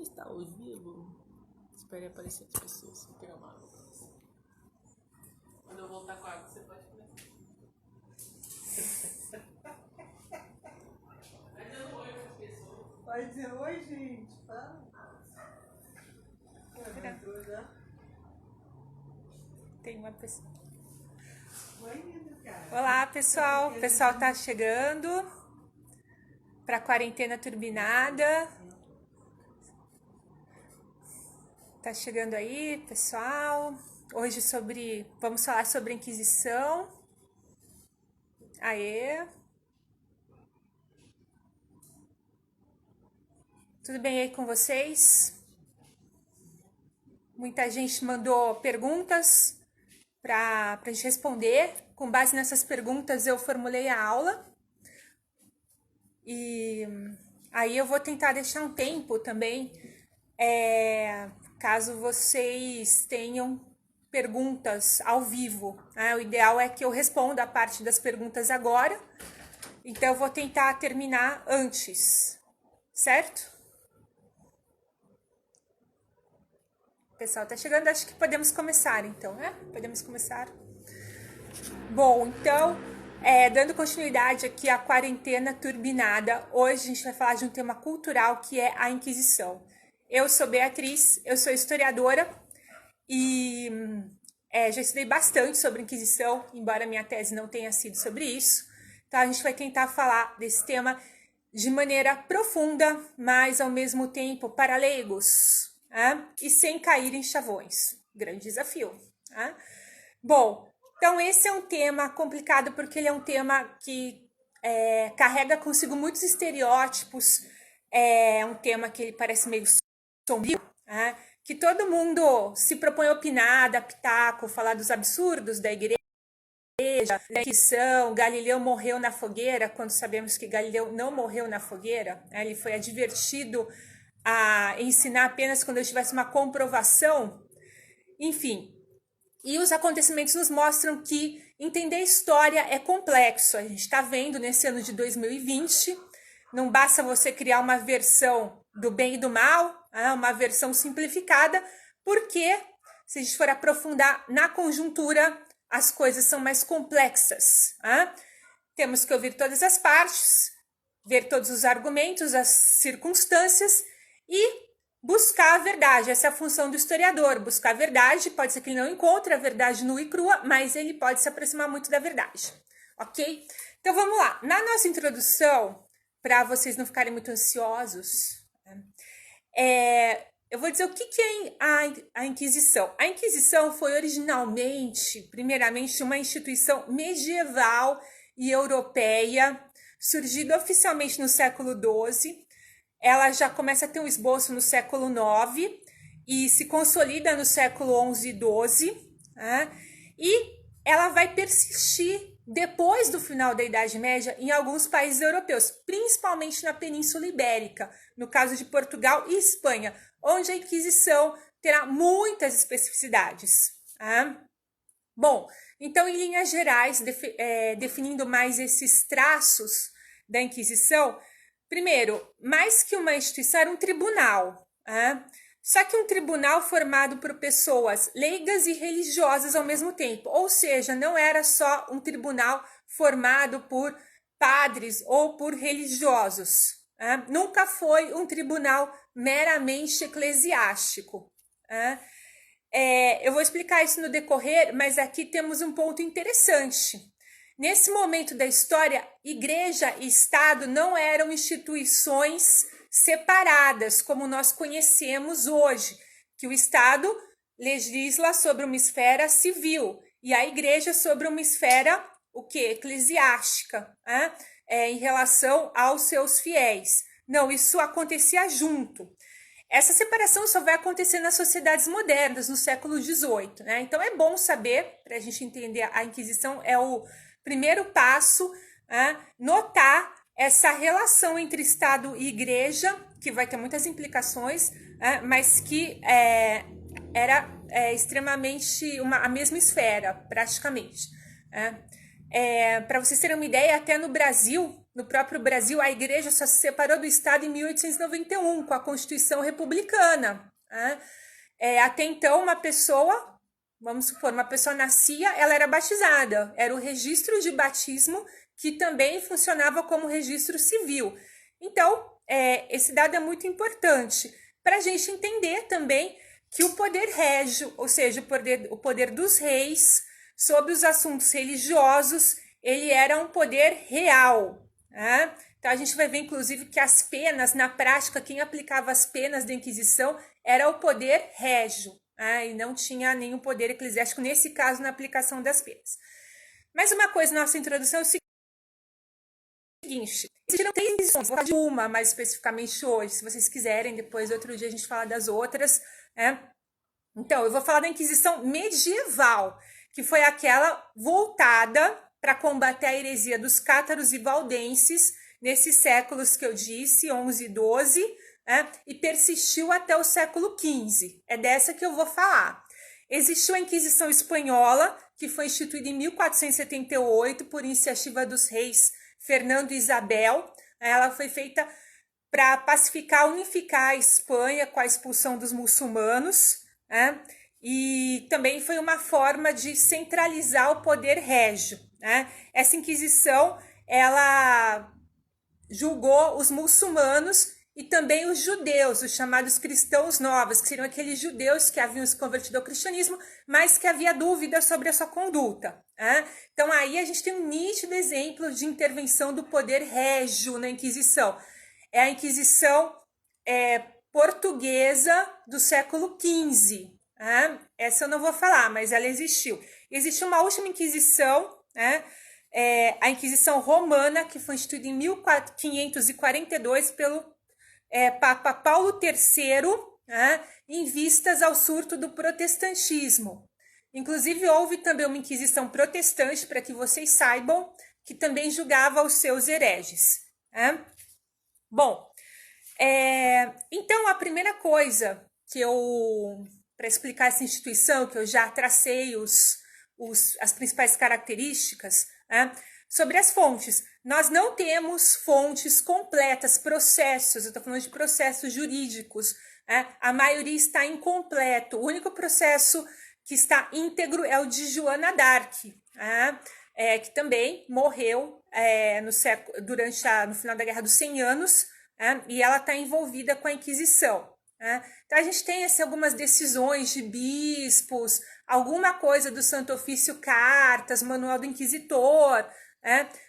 Está ao vivo. Espere aparecer as pessoas. Vou pegar uma água pra você. Quando eu voltar com a água, você pode começar. Vai dando oi para as pessoas. Vai dizer oi, gente. Entrou já? Tem uma pessoa. Oi, lindo, cara. Olá, pessoal. O pessoal tá chegando para a quarentena turbinada. Tá chegando aí, pessoal. Hoje vamos falar sobre a Inquisição. Aê. Tudo bem aí com vocês? Muita gente mandou perguntas para a gente responder. Com base nessas perguntas, eu formulei a aula. E aí eu vou tentar deixar um tempo também, caso vocês tenham perguntas ao vivo. Né? O ideal é que eu responda a parte das perguntas agora. Então eu vou tentar terminar antes, certo? O pessoal tá chegando, acho que podemos começar então, né? Podemos começar. Bom, então, dando continuidade aqui à quarentena turbinada, hoje a gente vai falar de um tema cultural que é a Inquisição. Eu sou Beatriz, eu sou historiadora e já estudei bastante sobre a Inquisição, embora minha tese não tenha sido sobre isso. Então a gente vai tentar falar desse tema de maneira profunda, mas ao mesmo tempo para leigos. E sem cair em chavões. Grande desafio. Bom, então esse é um tema complicado porque ele é um tema que carrega consigo muitos estereótipos. É um tema que ele parece meio sombrio, que todo mundo se propõe a opinar, dar pitaco, falar dos absurdos da igreja, da Inquisição. Galileu morreu na fogueira, quando sabemos que Galileu não morreu na fogueira. Ele foi advertido a ensinar apenas quando eu tivesse uma comprovação. Enfim, e os acontecimentos nos mostram que entender a história é complexo. A gente está vendo nesse ano de 2020, não basta você criar uma versão do bem e do mal, uma versão simplificada, porque se a gente for aprofundar na conjuntura, as coisas são mais complexas. Temos que ouvir todas as partes, ver todos os argumentos, as circunstâncias e buscar a verdade. Essa é a função do historiador, buscar a verdade. Pode ser que ele não encontre a verdade nua e crua, mas ele pode se aproximar muito da verdade, ok? Então vamos lá. Na nossa introdução, para vocês não ficarem muito ansiosos, eu vou dizer o que é a Inquisição. A Inquisição foi primeiramente, uma instituição medieval e europeia, surgida oficialmente no século XII. Ela já começa a ter um esboço no século IX e se consolida no século XI e XII. E ela vai persistir depois do final da Idade Média em alguns países europeus, principalmente na Península Ibérica, no caso de Portugal e Espanha, onde a Inquisição terá muitas especificidades. Bom, então, em linhas gerais, definindo mais esses traços da Inquisição, primeiro, mais que uma instituição, era um tribunal. Só que um tribunal formado por pessoas leigas e religiosas ao mesmo tempo. Ou seja, não era só um tribunal formado por padres ou por religiosos. Nunca foi um tribunal meramente eclesiástico. Eu vou explicar isso no decorrer, mas aqui temos um ponto interessante. Nesse momento da história, igreja e Estado não eram instituições separadas, como nós conhecemos hoje, que o Estado legisla sobre uma esfera civil e a igreja sobre uma esfera eclesiástica, em relação aos seus fiéis. Não, isso acontecia junto. Essa separação só vai acontecer nas sociedades modernas, no século XVIII. Então é bom saber, para a gente entender a Inquisição, é o primeiro passo, notar essa relação entre Estado e Igreja, que vai ter muitas implicações, mas que era extremamente a mesma esfera, praticamente. Para vocês terem uma ideia, até no Brasil no próprio Brasil, a igreja só se separou do Estado em 1891, com a Constituição Republicana. Né? Até então, uma pessoa, vamos supor, uma pessoa nascia, ela era batizada. Era o registro de batismo, que também funcionava como registro civil. Então, esse dado é muito importante para a gente entender também que o poder régio, ou seja, o poder dos reis sobre os assuntos religiosos, ele era um poder real. Né? Então, a gente vai ver, inclusive, que as penas, na prática, quem aplicava as penas da Inquisição era o poder régio, né? E não tinha nenhum poder eclesiástico, nesse caso, na aplicação das penas. Mais uma coisa na nossa introdução é o seguinte: existiram 3 inquisições, vou falar de uma mais especificamente hoje, se vocês quiserem, depois outro dia a gente fala das outras, né? Então, eu vou falar da Inquisição medieval, que foi aquela voltada para combater a heresia dos cátaros e valdenses, nesses séculos que eu disse, 11 e 12, né? E persistiu até o século XV. É dessa que eu vou falar. Existiu a Inquisição Espanhola, que foi instituída em 1478 por iniciativa dos reis Fernando e Isabel. Ela foi feita para pacificar, unificar a Espanha com a expulsão dos muçulmanos, né? E também foi uma forma de centralizar o poder régio. Né? Essa Inquisição, ela julgou os muçulmanos e também os judeus, os chamados cristãos novos, que seriam aqueles judeus que haviam se convertido ao cristianismo, mas que havia dúvida sobre a sua conduta. Né? Então aí a gente tem um nítido exemplo de intervenção do poder régio na Inquisição. É a Inquisição portuguesa do século XV. Né? Essa eu não vou falar, mas ela existiu. Existiu uma última Inquisição, né? A Inquisição Romana, que foi instituída em 1542 pelo Papa Paulo III, né? Em vistas ao surto do protestantismo. Inclusive, houve também uma Inquisição protestante, para que vocês saibam, que também julgava os seus hereges. Né? Bom, então a primeira coisa que para explicar essa instituição, que eu já tracei as principais características, né? Sobre as fontes. Nós não temos fontes completas, processos, eu estou falando de processos jurídicos, né? A maioria está incompleto. O único processo que está íntegro é o de Joana d'Arc, né? Que também morreu no final da Guerra dos 100 Anos, né? E ela está envolvida com a Inquisição. Então a gente tem algumas decisões de bispos, alguma coisa do Santo Ofício, cartas, Manual do Inquisitor.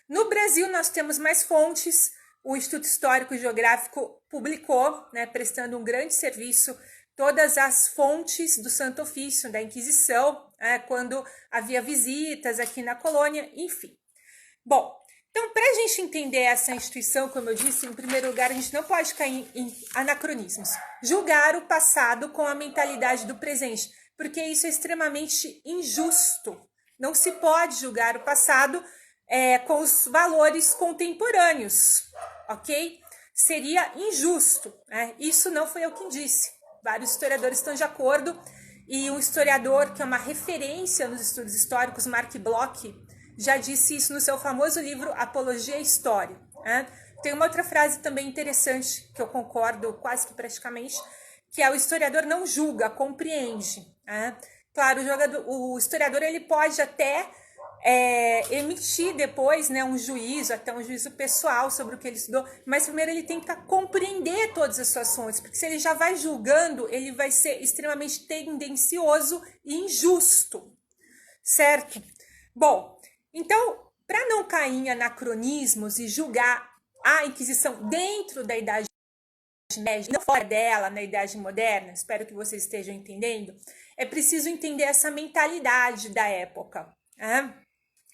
No Brasil nós temos mais fontes. O Instituto Histórico e Geográfico publicou, né, prestando um grande serviço, todas as fontes do Santo Ofício, da Inquisição, quando havia visitas aqui na colônia, enfim. Bom, então, para a gente entender essa instituição, como eu disse, em primeiro lugar, a gente não pode cair em anacronismos. Julgar o passado com a mentalidade do presente, porque isso é extremamente injusto. Não se pode julgar o passado com os valores contemporâneos, ok? Seria injusto. Isso não foi eu quem disse. Vários historiadores estão de acordo, e um historiador que é uma referência nos estudos históricos, Mark Bloch, já disse isso no seu famoso livro Apologia à História. Tem uma outra frase também interessante, que eu concordo quase que praticamente, que é: o historiador não julga, compreende. Claro, o historiador ele pode até emitir depois, né, um juízo, até um juízo pessoal sobre o que ele estudou, mas primeiro ele tem que compreender todas as suas fontes, porque se ele já vai julgando, ele vai ser extremamente tendencioso e injusto, certo? Bom, então, para não cair em anacronismos e julgar a Inquisição dentro da Idade Média, não fora dela, na Idade Moderna, espero que vocês estejam entendendo, é preciso entender essa mentalidade da época.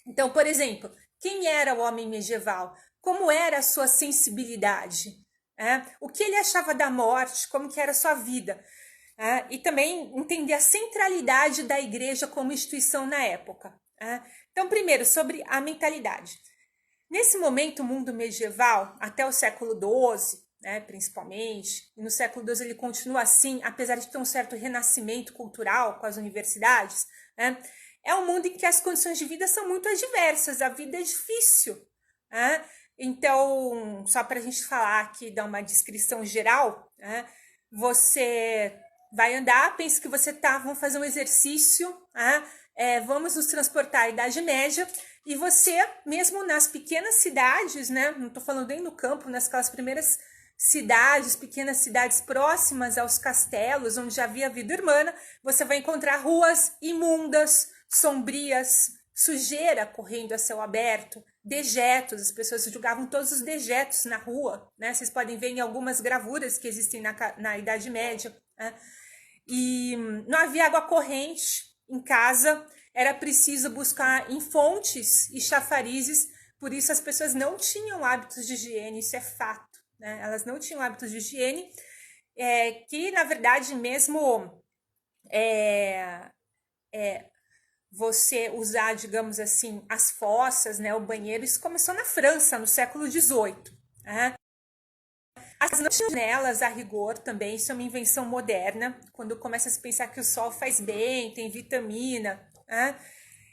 Então, por exemplo, quem era o homem medieval? Como era a sua sensibilidade? O que ele achava da morte? Como que era a sua vida? E também entender a centralidade da igreja como instituição na época. Então, primeiro, sobre a mentalidade. Nesse momento, o mundo medieval, até o século XII, né, principalmente, e no século XII ele continua assim, apesar de ter um certo renascimento cultural com as universidades, né, é um mundo em que as condições de vida são muito adversas, a vida é difícil. Então, só para a gente falar aqui, dar uma descrição geral, né? Você vai andar, pensa que você tá, vamos fazer um exercício, né? Vamos nos transportar à Idade Média, e você, mesmo nas pequenas cidades, né? Não estou falando nem no campo, nas primeiras cidades, pequenas cidades próximas aos castelos, onde já havia vida urbana, você vai encontrar ruas imundas, sombrias, sujeira correndo a céu aberto, dejetos, as pessoas jogavam todos os dejetos na rua, né? Vocês podem ver em algumas gravuras que existem na Idade Média, né? E não havia água corrente em casa, era preciso buscar em fontes e chafarizes, por isso as pessoas não tinham hábitos de higiene, isso é fato, né? Elas não tinham hábitos de higiene, que na verdade mesmo você usar, digamos assim, as fossas, né, o banheiro, isso começou na França, no século XVIII. Né? As não tinham janelas a rigor também, isso é uma invenção moderna, quando começa a se pensar que o sol faz bem, tem vitamina, né?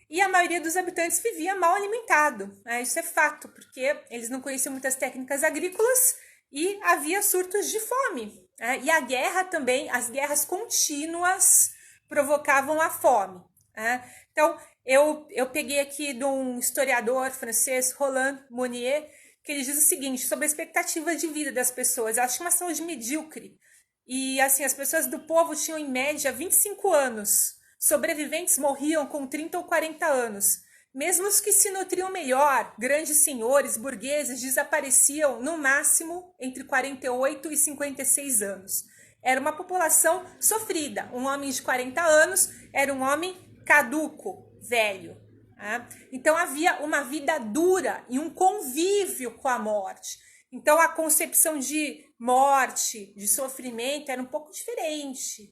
E a maioria dos habitantes vivia mal alimentado, né? Isso é fato, porque eles não conheciam muitas técnicas agrícolas e havia surtos de fome. Né? E a guerra também, as guerras contínuas provocavam a fome. Né? Então, eu peguei aqui de um historiador francês, Roland Monnier, que ele diz o seguinte, sobre a expectativa de vida das pessoas. Elas tinham uma saúde medíocre. E, assim, as pessoas do povo tinham, em média, 25 anos. Sobreviventes morriam com 30 ou 40 anos. Mesmo os que se nutriam melhor, grandes senhores, burgueses, desapareciam, no máximo, entre 48 e 56 anos. Era uma população sofrida. Um homem de 40 anos era um homem caduco, velho. Né? Então havia uma vida dura e um convívio com a morte. Então a concepção de morte, de sofrimento era um pouco diferente.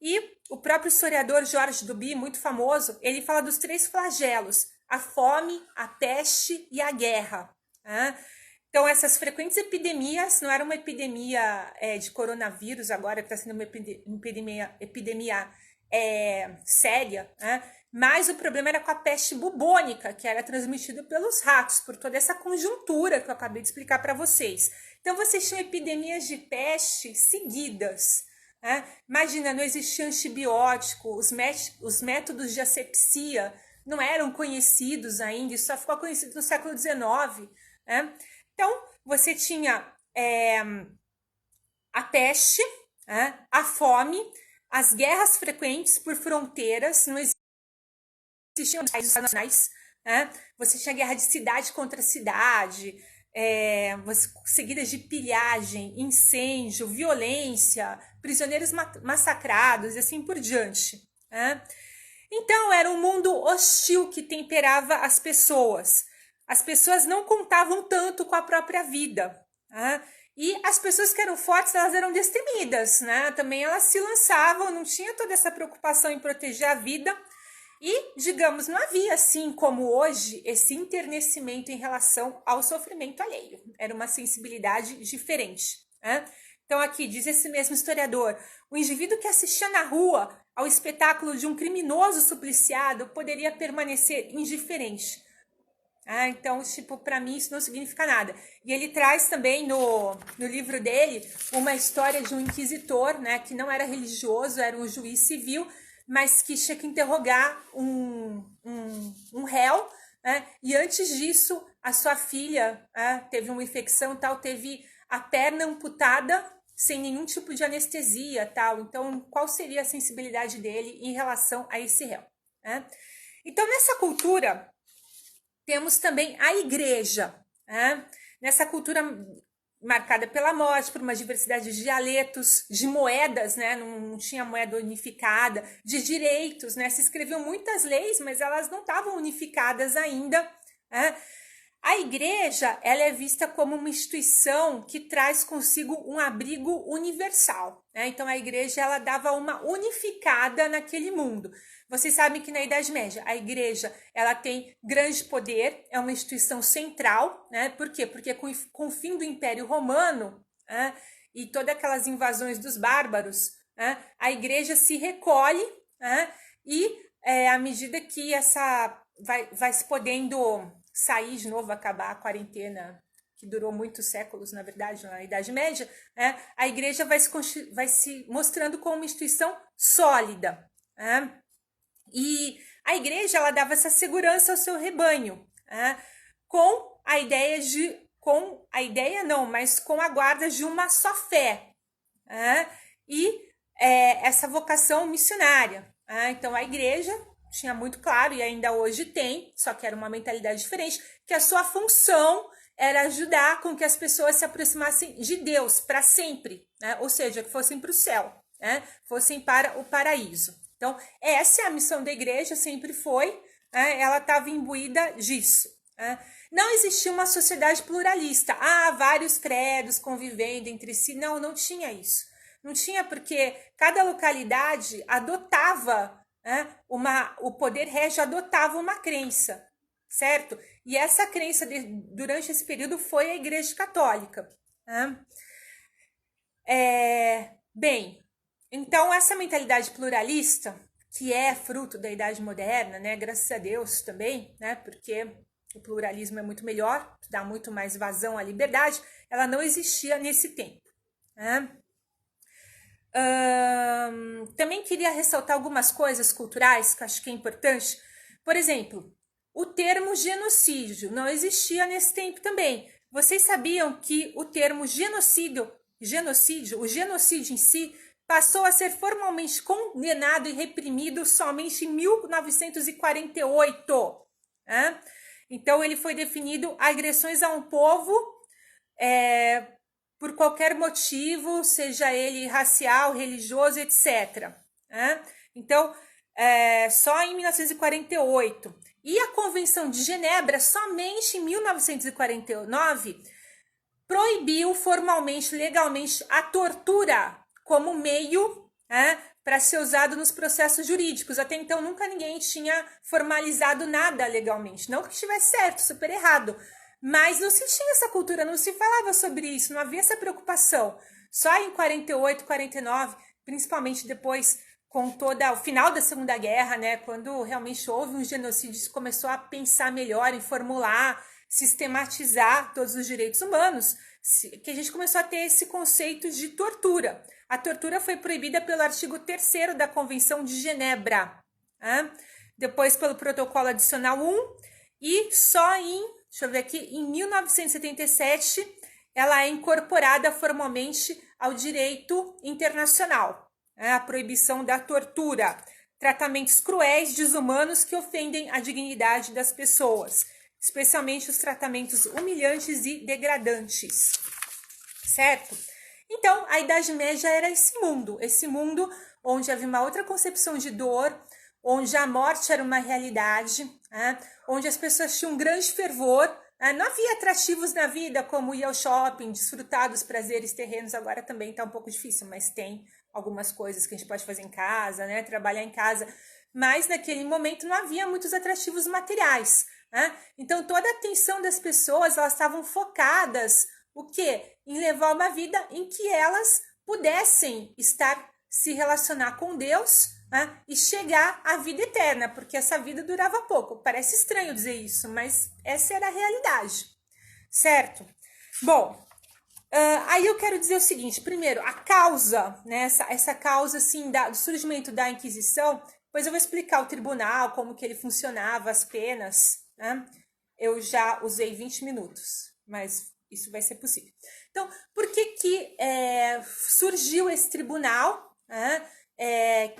E o próprio historiador Georges Duby, muito famoso, ele fala dos 3 flagelos: a fome, a peste e a guerra. Né? Então, essas frequentes epidemias, não era uma epidemia de coronavírus agora, que está sendo uma epidemia séria, né? Mas o problema era com a peste bubônica, que era transmitida pelos ratos, por toda essa conjuntura que eu acabei de explicar para vocês. Então, vocês tinham epidemias de peste seguidas. Né? Imagina, não existia antibiótico, os métodos de asepsia não eram conhecidos ainda, isso só ficou conhecido no século XIX. Né? Então, você tinha a peste, né? A fome, as guerras frequentes por fronteiras, não existiam países nacionais, né? Você tinha guerra de cidade contra cidade, seguidas de pilhagem, incêndio, violência, prisioneiros massacrados e assim por diante. Né? Então, era um mundo hostil que temperava as pessoas. As pessoas não contavam tanto com a própria vida. Né? E as pessoas que eram fortes, elas eram destemidas. Né? Também elas se lançavam, não tinha toda essa preocupação em proteger a vida. E, digamos, não havia, assim como hoje, esse enternecimento em relação ao sofrimento alheio. Era uma sensibilidade diferente. Né? Então, aqui diz esse mesmo historiador: o indivíduo que assistia na rua ao espetáculo de um criminoso supliciado poderia permanecer indiferente. Então, tipo, para mim isso não significa nada. E ele traz também no livro dele uma história de um inquisitor, né, que não era religioso, era um juiz civil, mas que tinha que interrogar um réu, né, e antes disso a sua filha teve uma infecção, tal, teve a perna amputada sem nenhum tipo de anestesia, tal. Então, qual seria a sensibilidade dele em relação a esse réu? Né? Então, nessa cultura temos também a igreja, né? Nessa cultura marcada pela morte, por uma diversidade de dialetos, de moedas, né? Não tinha moeda unificada, de direitos, né? Se escreviam muitas leis, mas elas não estavam unificadas ainda. Né? A igreja, ela é vista como uma instituição que traz consigo um abrigo universal. Né? Então, a igreja, ela dava uma unificada naquele mundo. Vocês sabem que na Idade Média, a igreja, ela tem grande poder, é uma instituição central. Né? Por quê? Porque com o fim do Império Romano, né, e todas aquelas invasões dos bárbaros, né, a igreja se recolhe, né, e à medida que essa vai se podendo sair de novo, acabar a quarentena, que durou muitos séculos, na verdade, na Idade Média, né, a igreja vai se mostrando como uma instituição sólida. Né? E a igreja, ela dava essa segurança ao seu rebanho, né, com a guarda de uma só fé, né, e essa vocação missionária. Né? Então, a igreja tinha muito claro, e ainda hoje tem, só que era uma mentalidade diferente, que a sua função era ajudar com que as pessoas se aproximassem de Deus para sempre, né? Ou seja, que fossem para o céu, né? Fossem para o paraíso. Então, essa é a missão da igreja, sempre foi, né? Ela estava imbuída disso. Né? Não existia uma sociedade pluralista, vários credos convivendo entre si, não tinha isso. Não tinha, porque cada localidade adotava, né, o poder régio adotava uma crença, certo? E essa crença, durante esse período, foi a Igreja Católica. Né? Bem, então essa mentalidade pluralista, que é fruto da Idade Moderna, né, graças a Deus também, né, porque o pluralismo é muito melhor, dá muito mais vazão à liberdade, ela não existia nesse tempo. Né? Também queria ressaltar algumas coisas culturais que eu acho que é importante. Por exemplo, o termo genocídio não existia nesse tempo também. Vocês sabiam que o termo genocídio, o genocídio em si, passou a ser formalmente condenado e reprimido somente em 1948. Né? Então, ele foi definido agressões a um povo por qualquer motivo, seja ele racial, religioso, etc. Né? Então, só em 1948. E a Convenção de Genebra, somente em 1949, proibiu formalmente, legalmente, a tortura como meio, né, para ser usado nos processos jurídicos. Até então, nunca ninguém tinha formalizado nada legalmente. Não que estivesse certo, super errado. Mas não se tinha essa cultura, não se falava sobre isso, não havia essa preocupação. Só em 48, 49, principalmente depois com o final da Segunda Guerra, né, quando realmente houve um genocídio, se começou a pensar melhor em formular, sistematizar todos os direitos humanos, que a gente começou a ter esse conceito de tortura. A tortura foi proibida pelo artigo 3º da Convenção de Genebra, né? Depois pelo Protocolo Adicional 1, e só em 1977, ela é incorporada formalmente ao direito internacional. A proibição da tortura, tratamentos cruéis, desumanos que ofendem a dignidade das pessoas, especialmente os tratamentos humilhantes e degradantes, certo? Então, a Idade Média era esse mundo onde havia uma outra concepção de dor, onde a morte era uma realidade, né? Onde as pessoas tinham um grande fervor, né? Não havia atrativos na vida como ir ao shopping, desfrutar dos prazeres terrenos. Agora também está um pouco difícil, mas tem algumas coisas que a gente pode fazer em casa, né? Trabalhar em casa. Mas naquele momento não havia muitos atrativos materiais. Né? Então toda a atenção das pessoas, elas estavam focadas o quê? Em levar uma vida em que elas pudessem se relacionar com Deus, né? E chegar à vida eterna, porque essa vida durava pouco. Parece estranho dizer isso, mas essa era a realidade, certo? Bom, aí eu quero dizer o seguinte: primeiro, a causa, né, essa causa assim, do surgimento da Inquisição. Depois eu vou explicar o tribunal, como que ele funcionava, as penas, né? Eu já usei 20 minutos, mas isso vai ser possível. Então, por que surgiu esse tribunal, né?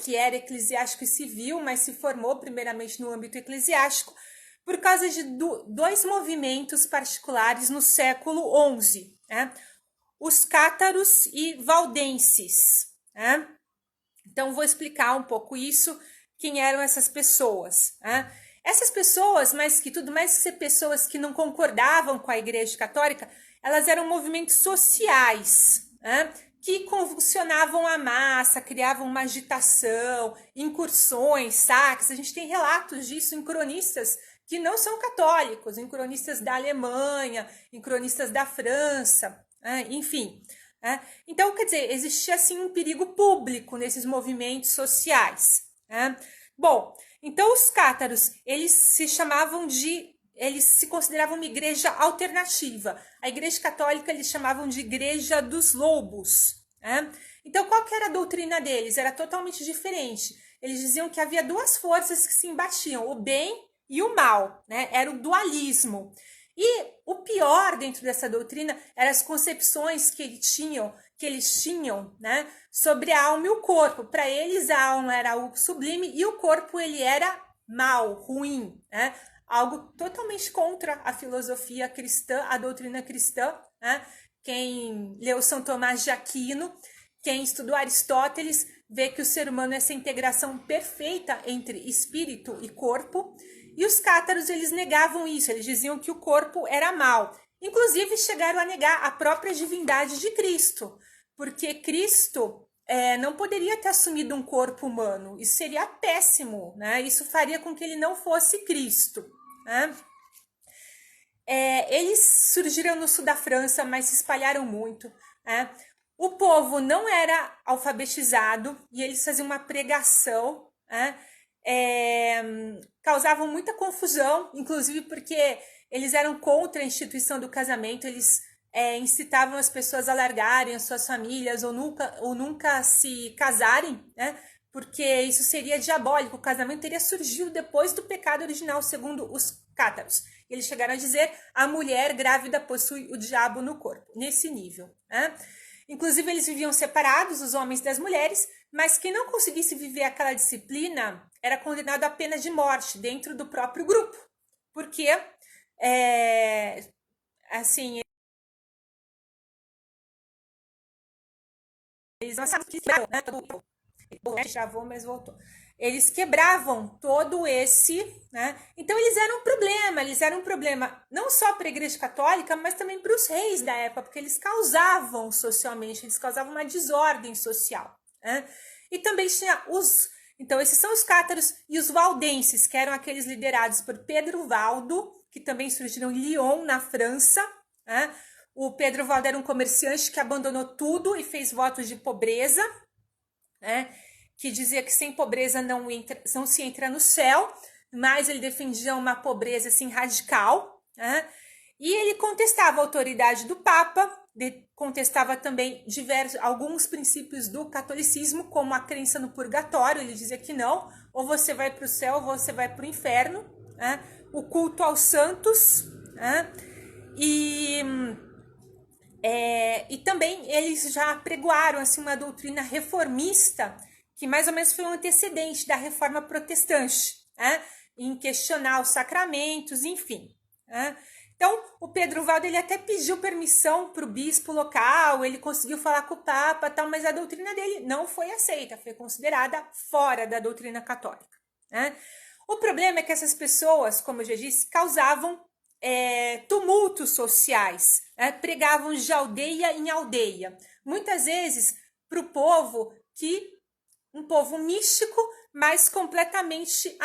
Que era eclesiástico e civil, mas se formou primeiramente no âmbito eclesiástico, por causa de dois movimentos particulares no século XI, né? Os cátaros e valdenses. Né? Então, vou explicar um pouco isso, quem eram essas pessoas. Né? Essas pessoas, mais que ser pessoas que não concordavam com a Igreja Católica, elas eram movimentos sociais, né? Que convulsionavam a massa, criavam uma agitação, incursões, saques. A gente tem relatos disso em cronistas que não são católicos, em cronistas da Alemanha, em cronistas da França, enfim. Então, quer dizer, existia assim um perigo público nesses movimentos sociais. Bom, então os cátaros, eles se chamavam de eles se consideravam uma igreja alternativa. A igreja católica eles chamavam de igreja dos lobos, né? Então, qual que era a doutrina deles? Era totalmente diferente. Eles diziam que havia duas forças que se embatiam, o bem e o mal, né? Era o dualismo. E o pior dentro dessa doutrina eram as concepções que eles tinham, né, sobre a alma e o corpo. Para eles, a alma era algo sublime e o corpo ele era mal, ruim, né? Algo totalmente contra a filosofia cristã, a doutrina cristã, né? Quem leu São Tomás de Aquino, quem estudou Aristóteles, vê que o ser humano é essa integração perfeita entre espírito e corpo. E os cátaros, eles negavam isso, eles diziam que o corpo era mal. Inclusive, chegaram a negar a própria divindade de Cristo, porque Cristo não poderia ter assumido um corpo humano. Isso seria péssimo, né? Isso faria com que ele não fosse Cristo, né? Eles surgiram no sul da França, mas se espalharam muito, né? O povo não era alfabetizado e eles faziam uma pregação, né? Causavam muita confusão, inclusive porque eles eram contra a instituição do casamento, eles incitavam as pessoas a largarem as suas famílias ou nunca se casarem, né? Porque isso seria diabólico, o casamento teria surgido depois do pecado original, segundo os cátaros. Eles chegaram a dizer, a mulher grávida possui o diabo no corpo, nesse nível, né? Inclusive, eles viviam separados, os homens das mulheres, mas quem não conseguisse viver aquela disciplina era condenado à pena de morte dentro do próprio grupo. Porque, assim, eles não sabiam que né? Travou, mas voltou. Eles quebravam todo esse, né? Então eles eram um problema não só para a Igreja Católica, mas também para os reis da época, porque eles causavam socialmente, eles causavam uma desordem social, né? E também tinha então esses são os cátaros e os valdenses, que eram aqueles liderados por Pedro Valdo, que também surgiram em Lyon, na França, né? O Pedro Valdo era um comerciante que abandonou tudo e fez votos de pobreza, né? Que dizia que sem pobreza não se entra no céu, mas ele defendia uma pobreza assim radical, né? E ele contestava a autoridade do Papa, contestava também alguns princípios do catolicismo, como a crença no purgatório. Ele dizia que não, ou você vai para o céu ou você vai para o inferno, né? O culto aos santos, né? E também eles já apregoaram assim, uma doutrina reformista, que mais ou menos foi um antecedente da reforma protestante, né? Em questionar os sacramentos, enfim, né? Então, o Pedro Valdo ele até pediu permissão para o bispo local, ele conseguiu falar com o Papa, tal, mas a doutrina dele não foi aceita, foi considerada fora da doutrina católica, né? O problema é que essas pessoas, como eu já disse, causavam tumultos sociais, né? Pregavam de aldeia em aldeia, muitas vezes para o povo um povo místico, mas completamente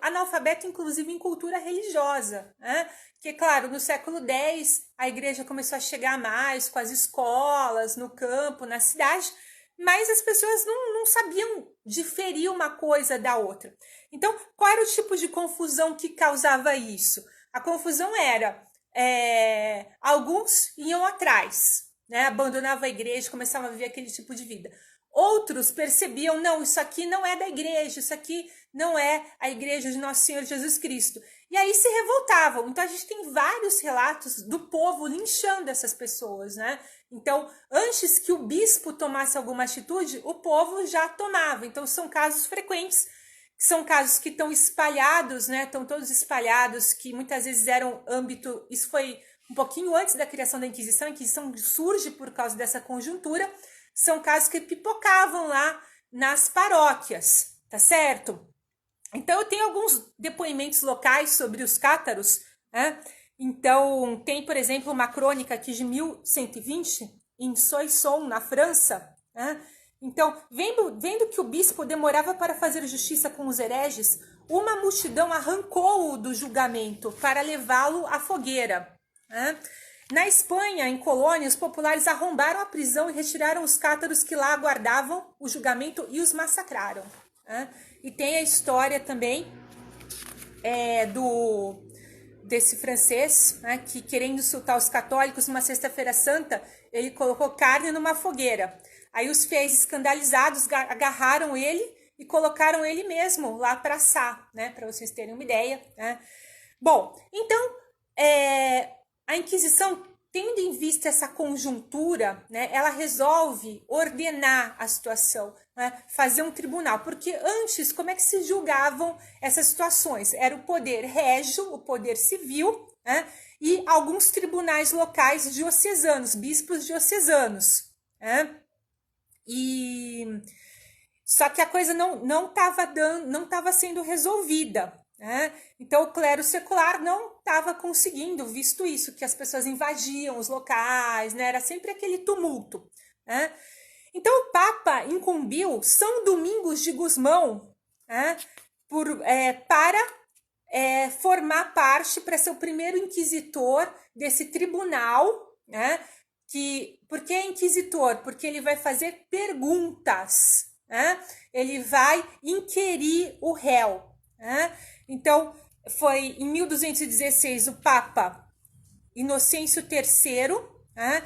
analfabeto inclusive em cultura religiosa, né? Que, claro, no século X a igreja começou a chegar mais com as escolas, no campo, na cidade, mas as pessoas não sabiam diferir uma coisa da outra. Então, qual era o tipo de confusão que causava isso? A confusão era, alguns iam atrás, né? Abandonavam a igreja, começavam a viver aquele tipo de vida. Outros percebiam, não, isso aqui não é da igreja, isso aqui não é a igreja de Nosso Senhor Jesus Cristo. E aí se revoltavam. Então a gente tem vários relatos do povo linchando essas pessoas, né? Então, antes que o bispo tomasse alguma atitude, o povo já tomava. Então são casos frequentes, são casos que estão espalhados, né? Estão todos espalhados, que muitas vezes eram âmbito... Isso foi um pouquinho antes da criação da Inquisição. A Inquisição surge por causa dessa conjuntura. São casos que pipocavam lá nas paróquias, tá certo? Então, eu tenho alguns depoimentos locais sobre os cátaros, né? Então, tem, por exemplo, uma crônica aqui de 1120, em Soissons, na França, né? Então, vendo que o bispo demorava para fazer justiça com os hereges, uma multidão arrancou-o do julgamento para levá-lo à fogueira, né? Na Espanha, em Colônia, os populares arrombaram a prisão e retiraram os cátaros que lá aguardavam o julgamento e os massacraram, né? E tem a história também desse francês, né, que querendo insultar os católicos, numa sexta-feira santa, ele colocou carne numa fogueira. Aí os fiéis escandalizados agarraram ele e colocaram ele mesmo lá para assar, né, para vocês terem uma ideia, né. Bom, então, a Inquisição, tendo em vista essa conjuntura, né, ela resolve ordenar a situação, né, fazer um tribunal, porque antes, como é que se julgavam essas situações? Era o poder régio, o poder civil, né, e alguns tribunais locais diocesanos, bispos diocesanos, né, só que a coisa não estava sendo resolvida, né? Então o clero secular não estava conseguindo, visto isso, que as pessoas invadiam os locais, né? Era sempre aquele tumulto, né? Então o Papa incumbiu São Domingos de Gusmão, né? Para formar parte, para ser o primeiro inquisitor desse tribunal, né? Por que inquisitor? Porque ele vai fazer perguntas, né? Ele vai inquirir o réu, né? Então, foi em 1216 o Papa Inocêncio III, né,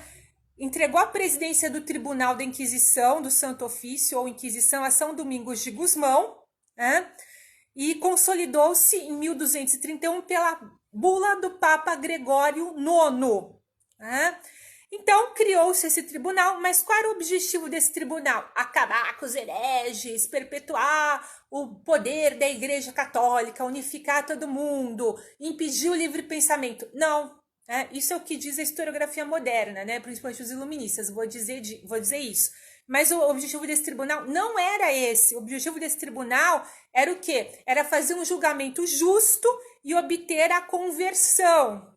entregou a presidência do Tribunal da Inquisição, do Santo Ofício, ou Inquisição, a São Domingos de Gusmão, né, e consolidou-se em 1231 pela bula do Papa Gregório IX. Né? Então, criou-se esse tribunal, mas qual era o objetivo desse tribunal? Acabar com os hereges, perpetuar o poder da Igreja Católica, unificar todo mundo, impedir o livre pensamento. Não, né? Isso é o que diz a historiografia moderna, né? Principalmente os iluministas, vou dizer isso. Mas o objetivo desse tribunal não era esse. O objetivo desse tribunal era o quê? Era fazer um julgamento justo e obter a conversão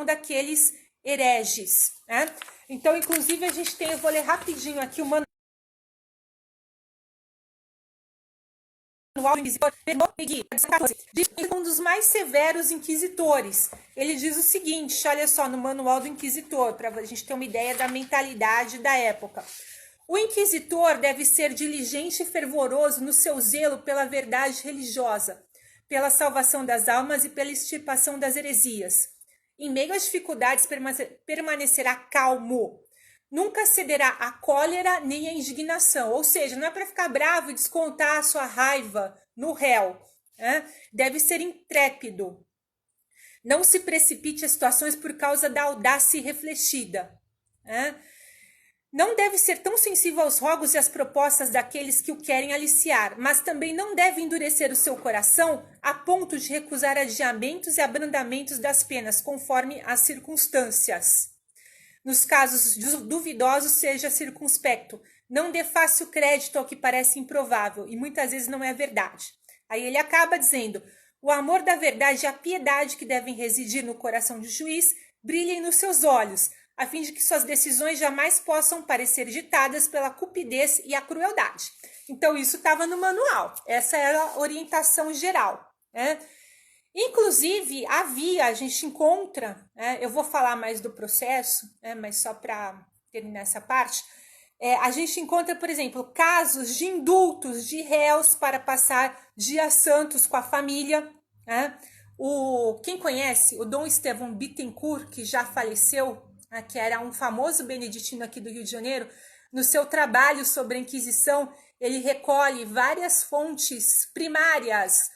daqueles hereges, né? Então, inclusive, a gente tem, eu vou ler rapidinho aqui o manual do Inquisitor, um dos mais severos inquisitores. Ele diz o seguinte, olha só, no manual do Inquisitor, para a gente ter uma ideia da mentalidade da época. O inquisitor deve ser diligente e fervoroso no seu zelo pela verdade religiosa, pela salvação das almas e pela extirpação das heresias. Em meio às dificuldades, permanecerá calmo. Nunca cederá à cólera nem à indignação. Ou seja, não é para ficar bravo e descontar a sua raiva no réu. Né? Deve ser intrépido. Não se precipite a situações por causa da audácia irrefletida. Né? Não deve ser tão sensível aos rogos e às propostas daqueles que o querem aliciar, mas também não deve endurecer o seu coração a ponto de recusar adiamentos e abrandamentos das penas, conforme as circunstâncias. Nos casos duvidosos, seja circunspecto. Não dê fácil crédito ao que parece improvável, e muitas vezes não é verdade. Aí ele acaba dizendo, o amor da verdade e a piedade que devem residir no coração do juiz brilhem nos seus olhos, a fim de que suas decisões jamais possam parecer ditadas pela cupidez e a crueldade. Então, isso estava no manual. Essa era a orientação geral, né? Inclusive, a gente encontra, né, eu vou falar mais do processo, né, mas só para terminar essa parte, a gente encontra, por exemplo, casos de indultos de réus para passar dias santos com a família, né? Quem conhece o Dom Estevão Bittencourt, que já faleceu, que era um famoso beneditino aqui do Rio de Janeiro, no seu trabalho sobre a Inquisição, ele recolhe várias fontes primárias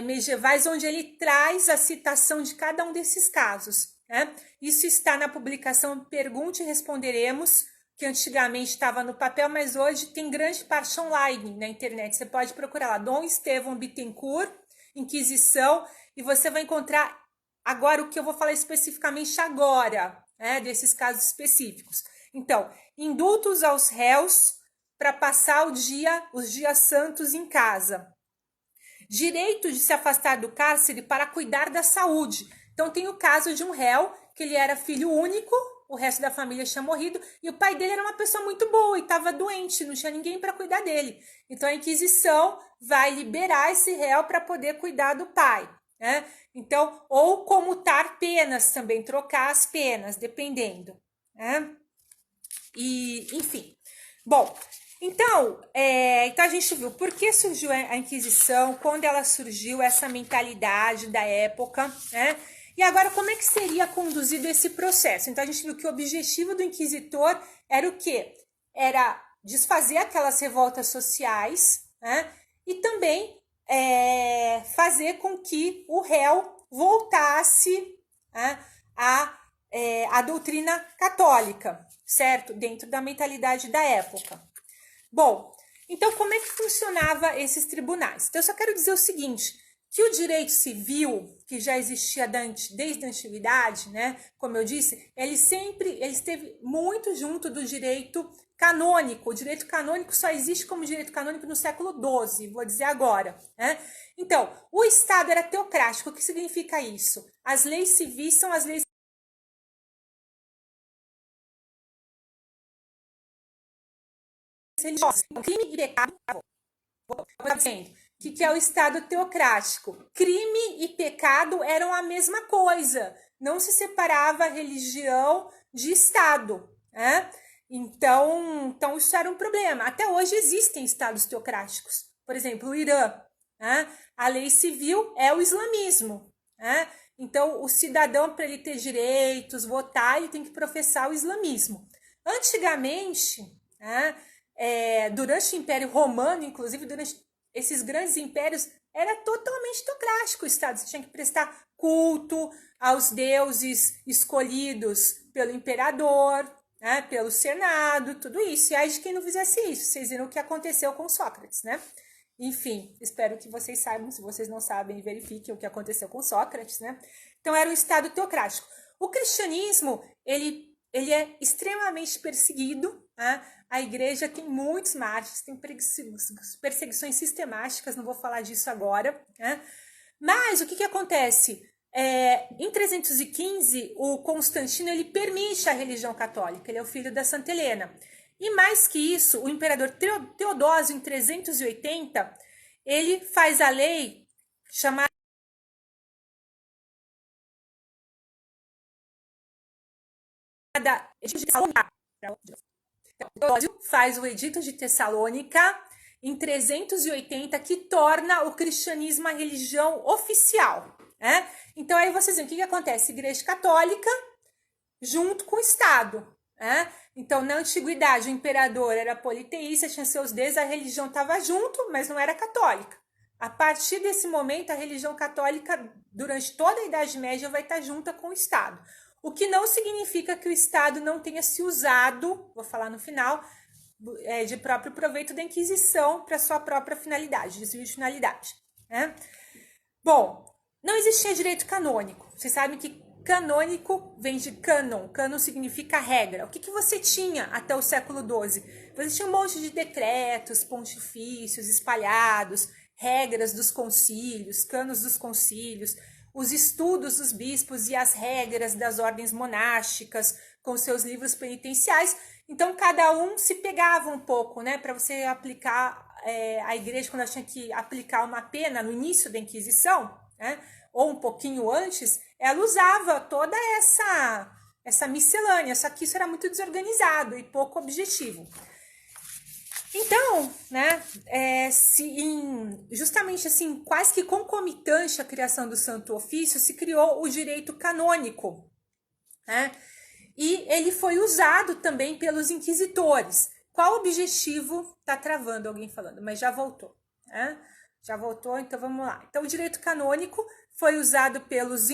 medievais, onde ele traz a citação de cada um desses casos. Né? Isso está na publicação Pergunte e Responderemos, que antigamente estava no papel, mas hoje tem grande parte online na internet. Você pode procurar lá, Dom Estevão Bittencourt, Inquisição, e você vai encontrar agora o que eu vou falar especificamente agora, desses casos específicos. Então, indultos aos réus para passar os dias santos em casa. Direito de se afastar do cárcere para cuidar da saúde. Então, tem o caso de um réu, que ele era filho único, o resto da família tinha morrido, e o pai dele era uma pessoa muito boa e estava doente, não tinha ninguém para cuidar dele. Então, a Inquisição vai liberar esse réu para poder cuidar do pai. Né? Então, ou comutar penas também, trocar as penas, dependendo. Né? E, enfim. Bom, Então a gente viu por que surgiu a Inquisição, quando ela surgiu, essa mentalidade da época, né? E agora, como é que seria conduzido esse processo? Então, a gente viu que o objetivo do inquisitor era o quê? Era desfazer aquelas revoltas sociais, né? E também fazer com que o réu voltasse, né, à doutrina católica, certo? Dentro da mentalidade da época. Bom, então como é que funcionava esses tribunais? Então, eu só quero dizer o seguinte, que o direito civil, que já existia desde a antiguidade, né? Como eu disse, ele esteve muito junto do direito canônico. O direito canônico só existe como direito canônico no século XII, vou dizer agora, né? Então, o Estado era teocrático. O que significa isso? As leis civis são as leis religiosas. Crime e pecado. O que é o Estado teocrático? Crime e pecado eram a mesma coisa. Não se separava religião de Estado, né? Então isso era um problema. Até hoje existem estados teocráticos. Por exemplo, o Irã, né? A lei civil é o islamismo, né? Então, o cidadão, para ele ter direitos, votar, ele tem que professar o islamismo. Antigamente, né, durante o Império Romano, inclusive durante esses grandes impérios, era totalmente teocrático o Estado. Você tinha que prestar culto aos deuses escolhidos pelo imperador, né, pelo Senado, tudo isso. E aí de quem não fizesse isso, vocês viram o que aconteceu com Sócrates, né? Enfim, espero que vocês saibam, se vocês não sabem, verifiquem o que aconteceu com Sócrates, né? Então era um Estado teocrático. O cristianismo, ele é extremamente perseguido, né? A igreja tem muitos mártires, tem perseguições sistemáticas, não vou falar disso agora, né? Mas o que acontece? Em 315, o Constantino ele permite a religião católica, ele é o filho da Santa Helena. E mais que isso, o imperador Teodósio, em 380, ele faz a lei chamada Edito de Tessalônica. Teodósio faz o Edito de Tessalônica em 380, que torna o cristianismo a religião oficial, né? Então aí vocês veem o que acontece? Igreja católica junto com o Estado, né? Então, na antiguidade, o imperador era politeísta, tinha seus deuses, a religião estava junto, mas não era católica. A partir desse momento, a religião católica, durante toda a Idade Média, vai estar junta com o Estado. O que não significa que o Estado não tenha se usado, vou falar no final, de próprio proveito da Inquisição para sua própria finalidade, desvio de finalidade, né? Bom, não existia direito canônico. Vocês sabem que canônico vem de cânon. Cânon significa regra. O que você tinha até o século XII? Você tinha um monte de decretos, pontifícios espalhados, regras dos concílios, canos dos concílios, os estudos dos bispos e as regras das ordens monásticas, com seus livros penitenciais. Então, cada um se pegava um pouco, né, para você aplicar. A igreja, quando ela tinha que aplicar uma pena no início da Inquisição, né, ou um pouquinho antes, ela usava toda essa miscelânea, só que isso era muito desorganizado e pouco objetivo. Então, né, justamente assim, quase que concomitante à criação do Santo Ofício, se criou o direito canônico, né? E ele foi usado também pelos inquisitores. Qual o objetivo? Tá travando alguém falando, mas já voltou, né? Já voltou, então vamos lá. Então, o direito canônico foi usado pelos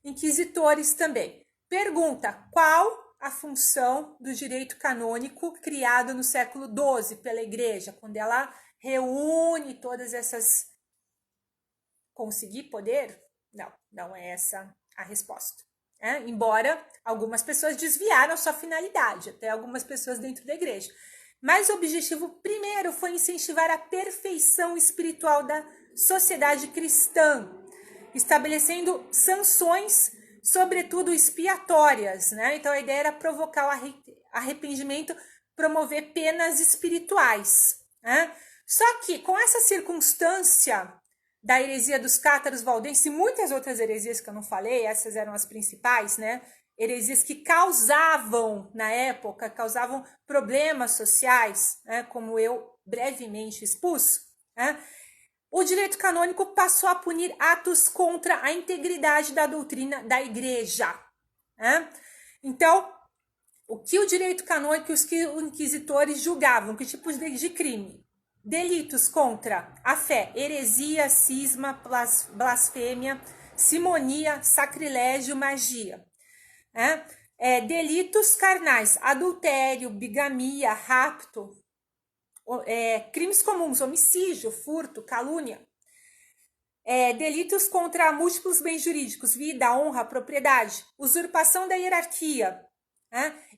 inquisitores também. Pergunta, qual a função do direito canônico criado no século XII pela Igreja, quando ela reúne todas essas... Conseguir poder? Não é essa a resposta. Embora algumas pessoas desviaram a sua finalidade, até algumas pessoas dentro da Igreja. Mas o objetivo primeiro foi incentivar a perfeição espiritual da sociedade cristã, estabelecendo sanções, sobretudo expiatórias, né? Então a ideia era provocar o arrependimento, promover penas espirituais, né? Só que com essa circunstância da heresia dos cátaros valdenses e muitas outras heresias que eu não falei, essas eram as principais, né? heresias que causavam, na época, causavam problemas sociais, né, como eu brevemente expus, né, o direito canônico passou a punir atos contra a integridade da doutrina da igreja. Né? Então, o que o direito canônico e os inquisitores julgavam? Que tipos de crime? Delitos contra a fé, heresia, cisma, blasfêmia, simonia, sacrilégio, magia. Né? Delitos carnais, adultério, bigamia, rapto, crimes comuns, homicídio, furto, calúnia. Delitos contra múltiplos bens jurídicos, vida, honra, propriedade, usurpação da hierarquia.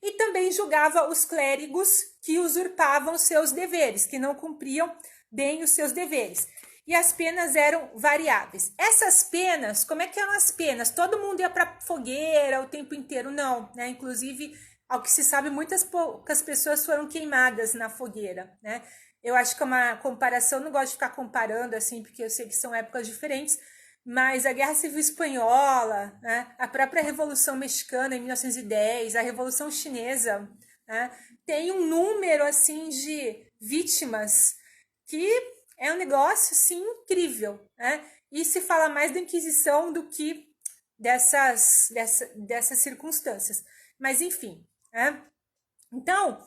E também julgava os clérigos que usurpavam seus deveres, que não cumpriam bem os seus deveres. E as penas eram variáveis. Essas penas, como é que eram as penas? Todo mundo ia para fogueira o tempo inteiro? Não, né? Inclusive, ao que se sabe, poucas pessoas foram queimadas na fogueira, né? Eu acho que é uma comparação, não gosto de ficar comparando assim, porque eu sei que são épocas diferentes, mas a Guerra Civil Espanhola, né, a própria Revolução Mexicana em 1910, a Revolução Chinesa, né, tem um número assim de vítimas que é um negócio assim incrível, né? E se fala mais da Inquisição do que dessas circunstâncias. Mas enfim, né? Então,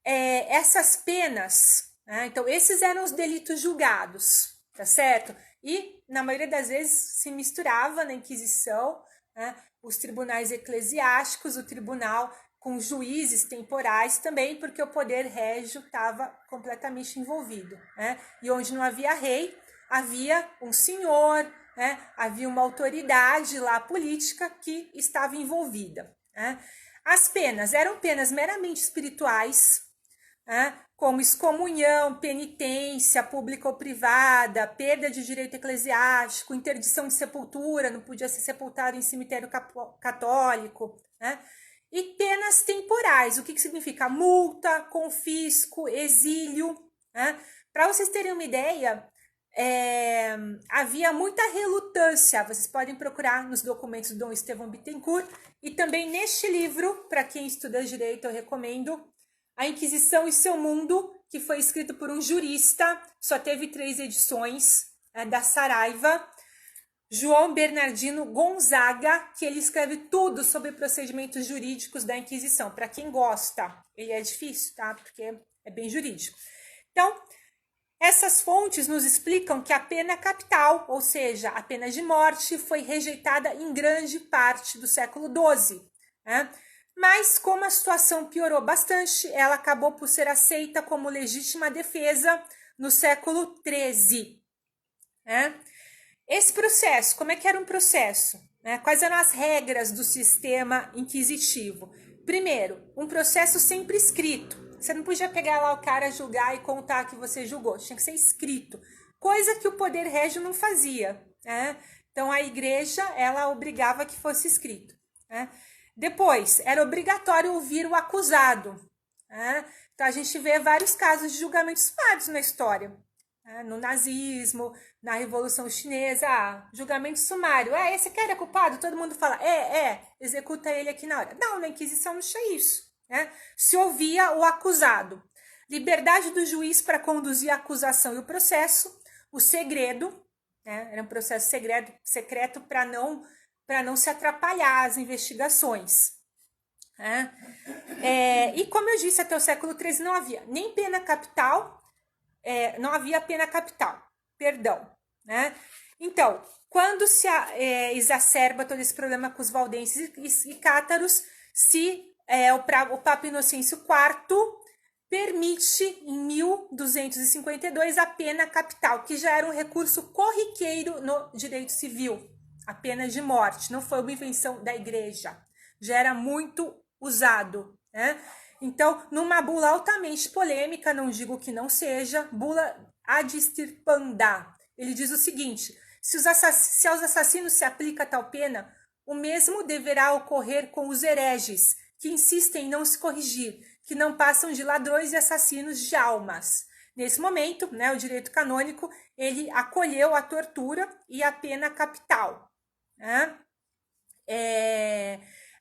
essas penas, né? Então esses eram os delitos julgados, tá certo? E, na maioria das vezes, se misturava na Inquisição, né, os tribunais eclesiásticos, o tribunal com juízes temporais também, porque o poder régio estava completamente envolvido. Né? E onde não havia rei, havia um senhor, né, havia uma autoridade lá política que estava envolvida. Né? As penas eram penas meramente espirituais, né, como excomunhão, penitência pública ou privada, perda de direito eclesiástico, interdição de sepultura, não podia ser sepultado em cemitério católico, né? E penas temporais, o que significa? Multa, confisco, exílio. Né? Para vocês terem uma ideia, havia muita relutância, vocês podem procurar nos documentos do Dom Estevão Bittencourt, e também neste livro, para quem estuda direito, eu recomendo, A Inquisição e Seu Mundo, que foi escrito por um jurista, só teve 3 edições, da Saraiva, João Bernardino Gonzaga, que ele escreve tudo sobre procedimentos jurídicos da Inquisição. Para quem gosta, ele é difícil, tá? Porque é bem jurídico. Então, essas fontes nos explicam que a pena capital, ou seja, a pena de morte, foi rejeitada em grande parte do século XII, né? Mas, como a situação piorou bastante, ela acabou por ser aceita como legítima defesa no século XIII. Né? Esse processo, como é que era um processo? Né? Quais eram as regras do sistema inquisitivo? Primeiro, um processo sempre escrito. Você não podia pegar lá o cara, julgar e contar que você julgou. Tinha que ser escrito. Coisa que o poder régio não fazia. Né? Então, a igreja, ela obrigava que fosse escrito. Né? Depois, era obrigatório ouvir o acusado. Né? Então, a gente vê vários casos de julgamentos sumários na história. Né? No nazismo, na Revolução Chinesa, julgamento sumário. Esse cara é culpado? Todo mundo fala, executa ele aqui na hora. Não, na Inquisição não tinha isso. Né? Se ouvia o acusado. Liberdade do juiz para conduzir a acusação e o processo. O segredo, né? Era um processo secreto para não se atrapalhar as investigações. Né? E como eu disse, até o século XIII não havia nem pena capital, não havia pena capital, perdão. Né? Então, quando se exacerba todo esse problema com os valdenses e cátaros, o Papa Inocêncio IV permite, em 1252, a pena capital, que já era um recurso corriqueiro no direito civil. A pena de morte, não foi uma invenção da igreja, já era muito usado. Né? Então, numa bula altamente polêmica, não digo que não seja, bula ad extirpanda, ele diz o seguinte: se aos assassinos se aplica tal pena, o mesmo deverá ocorrer com os hereges, que insistem em não se corrigir, que não passam de ladrões e assassinos de almas. Nesse momento, né, o direito canônico, ele acolheu a tortura e a pena capital. Né?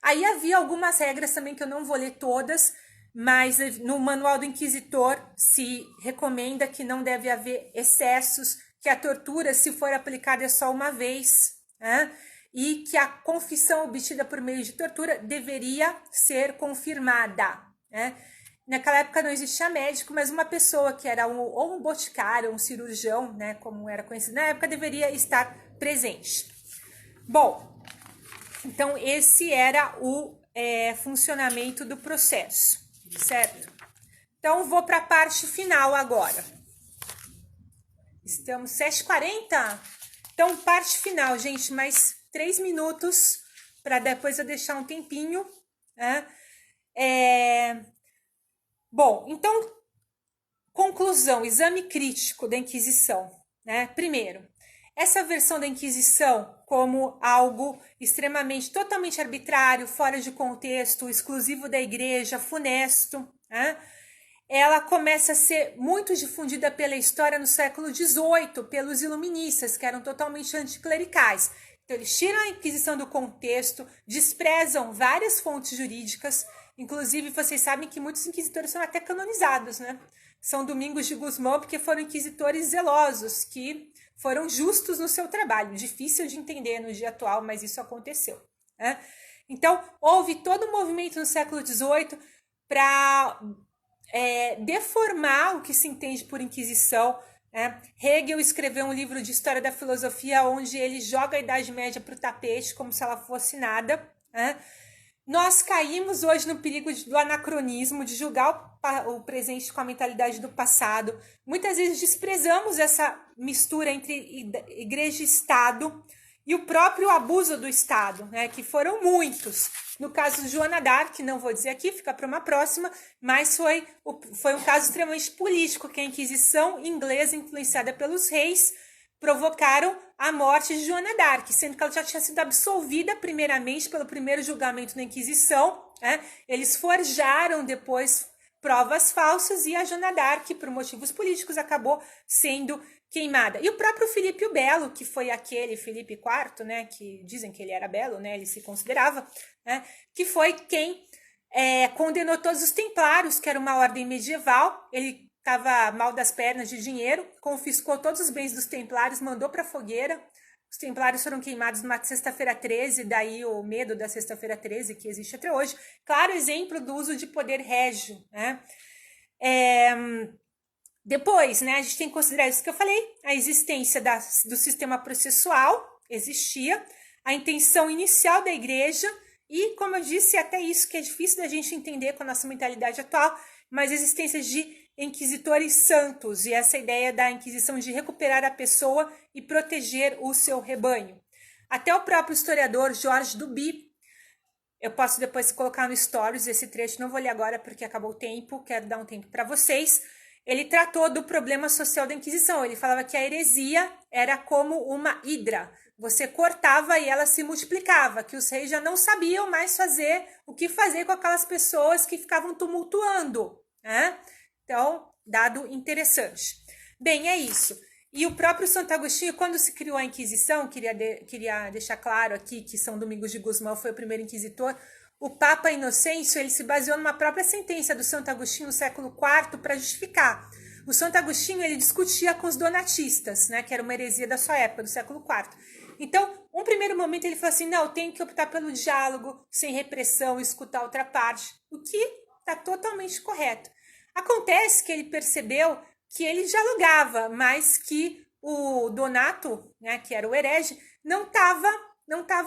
Aí havia algumas regras também que eu não vou ler todas, mas no Manual do Inquisitor se recomenda que não deve haver excessos, que a tortura, se for aplicada, é só uma vez, né? E que a confissão obtida por meio de tortura deveria ser confirmada, né? Naquela época não existia médico, mas uma pessoa que era ou um boticário, um cirurgião, né, como era conhecido na época, deveria estar presente. Bom, então esse era o funcionamento do processo, certo? Então vou para a parte final agora. Estamos 7h40? Então parte final, gente, mais 3 minutos para depois eu deixar um tempinho, né? Bom, então, conclusão, exame crítico da Inquisição, né? Primeiro, essa versão da Inquisição como algo extremamente, totalmente arbitrário, fora de contexto, exclusivo da igreja, funesto, né? Ela começa a ser muito difundida pela história no século XVIII, pelos iluministas, que eram totalmente anticlericais. Então, eles tiram a Inquisição do contexto, desprezam várias fontes jurídicas. Inclusive, vocês sabem que muitos inquisitores são até canonizados, né? São Domingos de Gusmão, porque foram inquisitores zelosos, que foram justos no seu trabalho. Difícil de entender no dia atual, mas isso aconteceu, né? Então, houve todo um movimento no século XVIII para deformar o que se entende por Inquisição, né? Hegel escreveu um livro de história da filosofia onde ele joga a Idade Média para o tapete como se ela fosse nada, né? Nós caímos hoje no perigo do anacronismo, de julgar o presente com a mentalidade do passado. Muitas vezes desprezamos essa mistura entre igreja e Estado e o próprio abuso do Estado, né, que foram muitos. No caso de Joana d'Arc, não vou dizer aqui, fica para uma próxima, mas foi um caso extremamente político, que a Inquisição inglesa, influenciada pelos reis, provocaram a morte de Joana d'Arc, sendo que ela já tinha sido absolvida primeiramente pelo primeiro julgamento da Inquisição, né? Eles forjaram depois provas falsas e a Joana d'Arc, por motivos políticos, acabou sendo queimada. E o próprio Filipe o Belo, que foi aquele Filipe IV, né, que dizem que ele era belo, né, ele se considerava, né, que foi quem condenou todos os templários, que era uma ordem medieval. Ele estava mal das pernas de dinheiro, confiscou todos os bens dos templários, mandou para a fogueira. Os templários foram queimados numa sexta-feira 13, daí o medo da sexta-feira 13, que existe até hoje. Claro exemplo do uso de poder régio, né? Depois, né, a gente tem que considerar isso que eu falei, a existência do sistema processual existia, a intenção inicial da igreja e, como eu disse, até isso que é difícil da gente entender com a nossa mentalidade atual, mas a existência de inquisitores santos e essa ideia da Inquisição de recuperar a pessoa e proteger o seu rebanho. Até o próprio historiador Georges Duby, eu posso depois colocar no Stories esse trecho, não vou ler agora porque acabou o tempo, quero dar um tempo para vocês. Ele tratou do problema social da Inquisição, ele falava que a heresia era como uma hidra, você cortava e ela se multiplicava, que os reis já não sabiam mais o que fazer com aquelas pessoas que ficavam tumultuando, né? Então, dado interessante. Bem, é isso. E o próprio Santo Agostinho, quando se criou a Inquisição, queria deixar claro aqui que São Domingos de Gusmão foi o primeiro inquisitor, o Papa Inocêncio, ele se baseou numa própria sentença do Santo Agostinho no século IV para justificar. O Santo Agostinho, ele discutia com os donatistas, né, que era uma heresia da sua época, do século IV. Então, um primeiro momento ele falou assim, não, tem que optar pelo diálogo, sem repressão, escutar outra parte, o que está totalmente correto. Acontece que ele percebeu que ele dialogava, mas que o Donato, né, que era o herege, não estava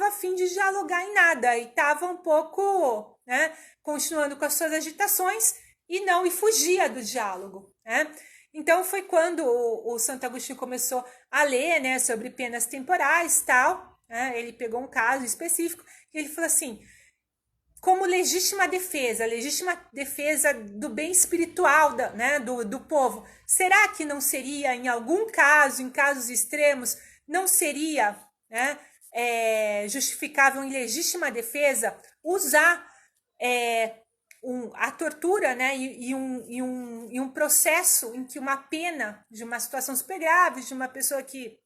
a fim de dialogar em nada e estava um pouco, né, continuando com as suas agitações e fugia do diálogo, né? Então foi quando o Santo Agostinho começou a ler, né, sobre penas temporais e tal, né? Ele pegou um caso específico e ele falou assim, como legítima defesa do bem espiritual do povo. Será que não seria, em algum caso, em casos extremos, não seria, né, justificável em legítima defesa usar a tortura, né, e um processo em que uma pena de uma situação super grave, de uma pessoa que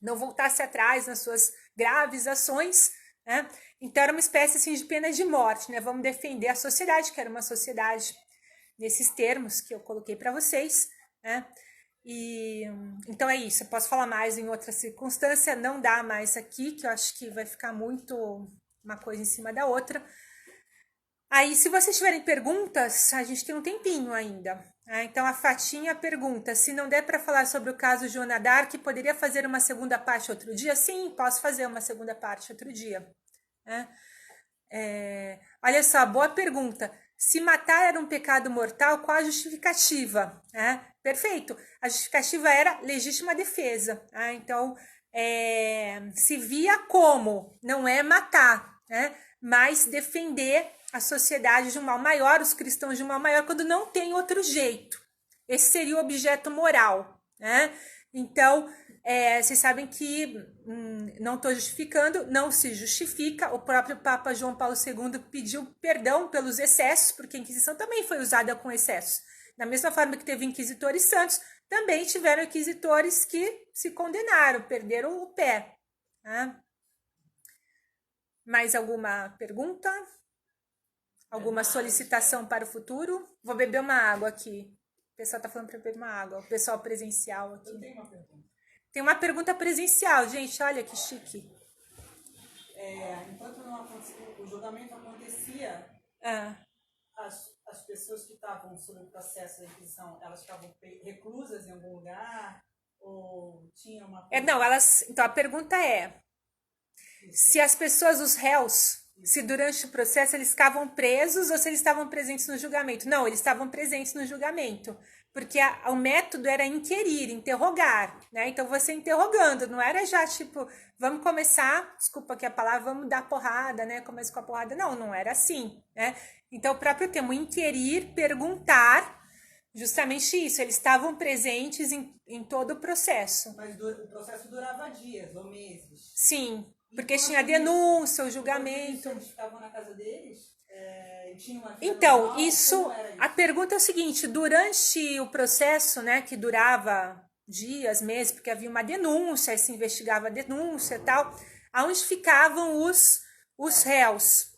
não voltasse atrás nas suas graves ações, né? Então era uma espécie assim de pena de morte, né? Vamos defender a sociedade, que era uma sociedade nesses termos que eu coloquei para vocês, né? E então é isso. Eu posso falar mais em outra circunstância, não dá mais aqui, que eu acho que vai ficar muito uma coisa em cima da outra. Aí, se vocês tiverem perguntas, a gente tem um tempinho ainda. Então, a Fatinha pergunta: se não der para falar sobre o caso Joana d'Arc, poderia fazer uma segunda parte outro dia? Sim, posso fazer uma segunda parte outro dia. Olha só, boa pergunta. Se matar era um pecado mortal, qual a justificativa? Perfeito. A justificativa era legítima defesa. Então, se via como não é matar, mas defender a sociedade de um mal maior, os cristãos de um mal maior, quando não tem outro jeito. Esse seria o objeto moral, Então, vocês sabem que não estou justificando, não se justifica. O próprio Papa João Paulo II pediu perdão pelos excessos, porque a Inquisição também foi usada com excessos. Da mesma forma que teve inquisitores santos, também tiveram inquisitores que se condenaram, perderam o pé. Mais alguma pergunta? Alguma solicitação para o futuro? Vou beber uma água aqui. O pessoal está falando para beber uma água. O pessoal presencial aqui. Eu tenho uma pergunta. Tem uma pergunta presencial, gente. Olha que chique. Enquanto não acontecia, o julgamento acontecia, as pessoas que estavam sob o processo da Inquisição, elas ficavam reclusas em algum lugar? Ou tinha uma... Não, elas... Então, a pergunta é... Se as pessoas, os réus, se durante o processo eles ficavam presos ou se eles estavam presentes no julgamento. Não, eles estavam presentes no julgamento, porque o método era inquirir, interrogar, Então você interrogando, não era já tipo, vamos começar, desculpa aqui a palavra, vamos dar porrada, Começa com a porrada. Não, não era assim, Então o próprio termo inquirir, perguntar, justamente isso, eles estavam presentes em todo o processo. Mas o processo durava dias ou meses? Sim. Porque tinha denúncia, o julgamento. Eles ficavam na casa deles? Tinha uma vida então, normal? isso. A pergunta é o seguinte: durante o processo, que durava dias, meses, porque havia uma denúncia, aí se investigava a denúncia e tal, aonde ficavam os réus,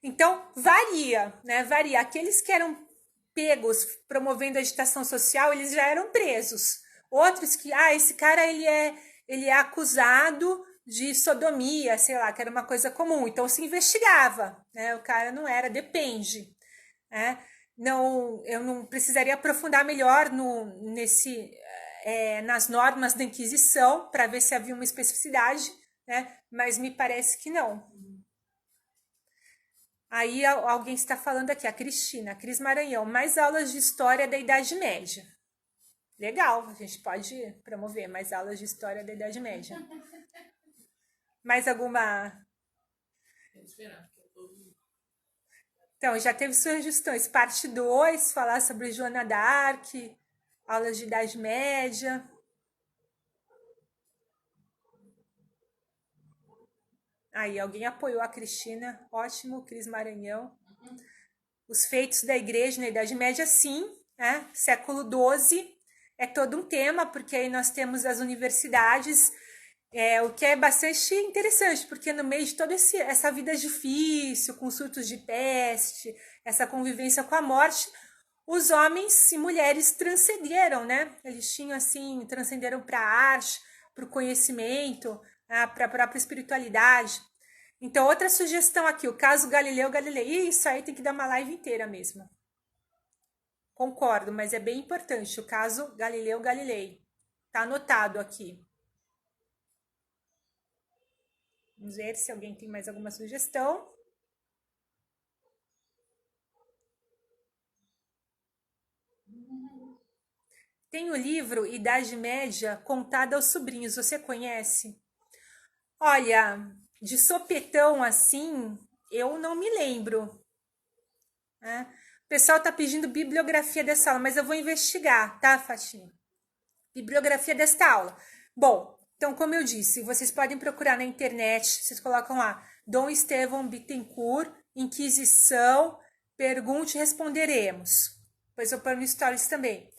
Então, varia, Varia. Aqueles que eram pegos promovendo agitação social, eles já eram presos. Outros que, esse cara ele é acusado de sodomia, sei lá, que era uma coisa comum. Então se investigava, O cara não era, depende, Não, eu não precisaria aprofundar melhor nas normas da Inquisição para ver se havia uma especificidade, Mas me parece que não. Aí alguém está falando aqui, a Cristina, a Cris Maranhão, mais aulas de história da Idade Média. Legal, a gente pode promover mais aulas de história da Idade Média. Mais alguma? Então, já teve sugestões. Parte 2, falar sobre Joana d'Arc, aulas de Idade Média. Aí, alguém apoiou a Cristina. Ótimo, Cris Maranhão. Os feitos da igreja na Idade Média, sim. Século XII é todo um tema, porque aí nós temos as universidades... o que é bastante interessante, porque no meio de toda essa vida difícil, com surtos de peste, essa convivência com a morte, os homens e mulheres transcenderam, Eles tinham, assim, transcenderam para a arte, para o conhecimento, para a própria espiritualidade. Então, outra sugestão aqui, o caso Galileu Galilei. Isso aí tem que dar uma live inteira mesmo. Concordo, mas é bem importante, o caso Galileu Galilei. Tá anotado aqui. Vamos ver se alguém tem mais alguma sugestão. Tem o livro Idade Média contada aos sobrinhos. Você conhece? Olha, de sopetão assim, eu não me lembro. O pessoal está pedindo bibliografia dessa aula, mas eu vou investigar, tá, Fatinha? Bibliografia desta aula. Bom, então, como eu disse, vocês podem procurar na internet, vocês colocam lá, Dom Estevão Bittencourt, Inquisição, pergunte e responderemos. Depois eu ponho no Stories também.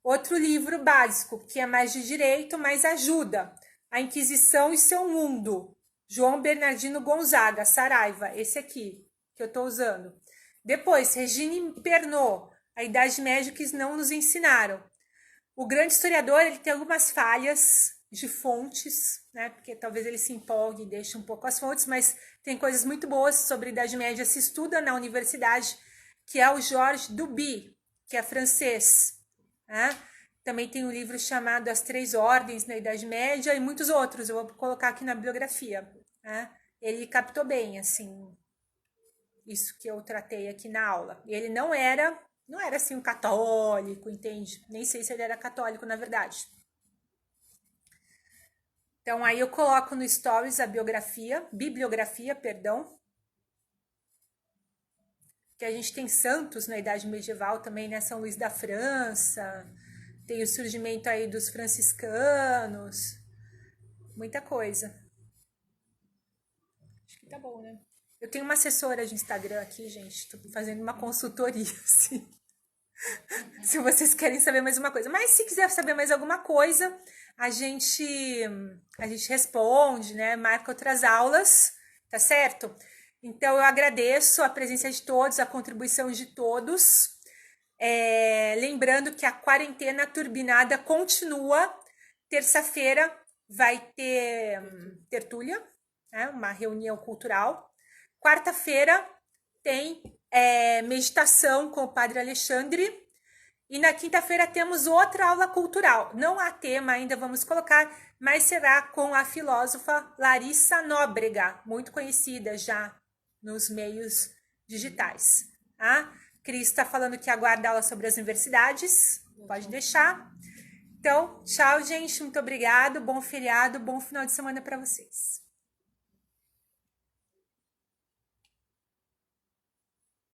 Outro livro básico, que é mais de direito, mas ajuda. A Inquisição e seu mundo, João Bernardino Gonzaga, Saraiva, esse aqui que eu estou usando. Depois, Regine Pernod, A Idade Média que não nos ensinaram. O grande historiador, ele tem algumas falhas de fontes, né? Porque talvez ele se empolgue e deixe um pouco as fontes, mas tem coisas muito boas sobre a Idade Média, se estuda na universidade, que é o Georges Duby, que é francês, né? Também tem um livro chamado As Três Ordens na Idade Média e muitos outros, eu vou colocar aqui na bibliografia, né? Ele captou bem, assim, isso que eu tratei aqui na aula. Ele não era assim um católico, entende? Nem sei se ele era católico, na verdade. Então, aí eu coloco no Stories a bibliografia, perdão. Que a gente tem santos na Idade Medieval também, né? São Luís da França, tem o surgimento aí dos franciscanos, muita coisa. Acho que tá bom, né? Eu tenho uma assessora de Instagram aqui, gente, tô fazendo uma consultoria, assim. Se vocês querem saber mais uma coisa. Mas se quiser saber mais alguma coisa, a gente responde, né? Marca outras aulas, tá certo? Então, eu agradeço a presença de todos, a contribuição de todos. Lembrando que a quarentena turbinada continua. Terça-feira vai ter tertúlia, né? Uma reunião cultural. Quarta-feira tem meditação com o Padre Alexandre. E na quinta-feira temos outra aula cultural. Não há tema ainda, vamos colocar, mas será com a filósofa Larissa Nóbrega, muito conhecida já nos meios digitais. Tá? Cris está falando que aguarda aula sobre as universidades. Pode deixar. Então, tchau, gente. Muito obrigado. Bom feriado, bom final de semana para vocês.